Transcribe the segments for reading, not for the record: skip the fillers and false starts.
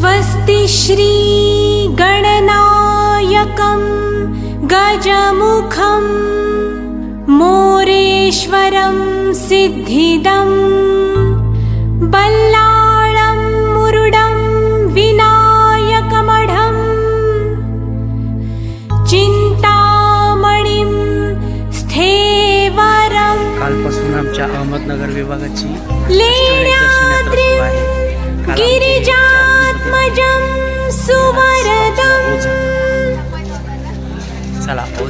स्वस्ति श्री गणनायकं गजमुखं मोरेश्वरं सिद्धिदं बल्लाळं मुरुडं विनायकमढं चिंतामणिं स्थेवरं। कालपासून आमच्या अहमदनगर विभागाची लेण्याद्रिं गिरिजात्मजं सुवरदं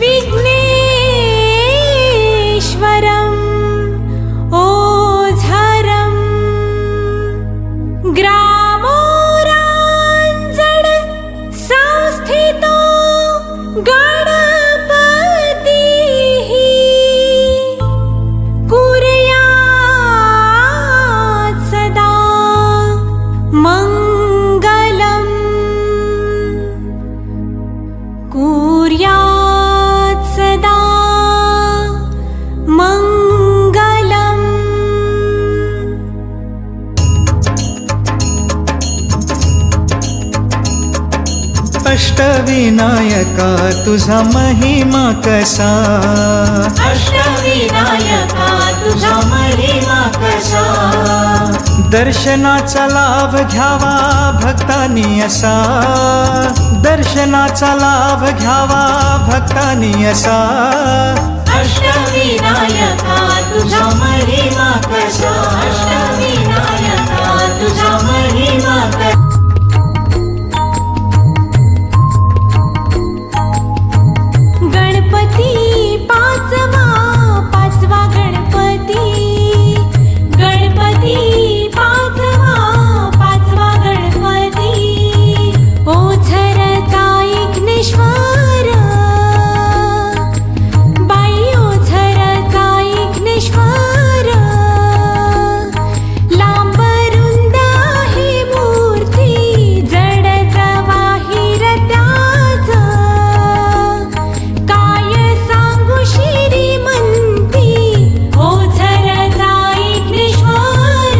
विघ्नेश्वरं ओझरं ग्रामोरांजण संस्थितो गणपतिः कुर्यात् सदा मंगलम् कुर्यात् सदा मंगलम्। अष्टविनायका तुझा महिमा कसा, अष्टविनायका तुझा महिमा कसा, दर्शनाचा लाभ घ्यावा भक्तांनी असा, दर्शनाचा लाभ घ्यावा भक्तांनी असा। अष्टविनायका तुझा महिमा कसा, अष्टविनायका तुझा महिमा कसा। गणपती पाचवा पाचवा गणपती, गणपती पाचवा पाचवा गणपती, ओझरचा विघ्नेश्वर बाई, ओझरचा विघ्नेश्वर, लांबरुंद ही मूर्ती जड जवाहीर त्याचं, काय सांगू श्रीमंती ओझरचा विघ्नेश्वर,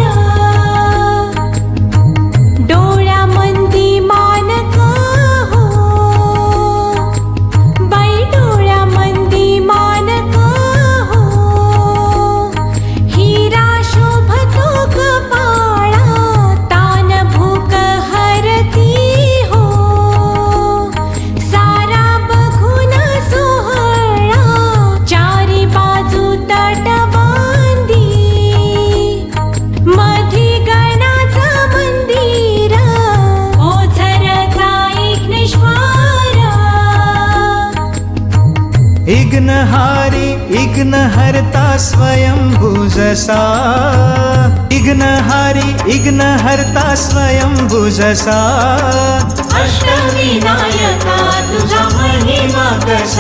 डोळ्यामंदी मानक हो बाई, डोळ्यामंदी मानक हो, हिरा शोभतो कपाळा, तान भूक हरती हो, सारा बघून सोहळा चारी बाजू तटबंदी, मधी गणाचं मंदिर ओझरचा विघ्नेश्वर। इग्नहारी इग्नहर्ता स्वयंभू जसा, इग्नहारी इग्नहर्ता स्वयंभू जसा। अष्टविनायका तुझा महिमा कसा,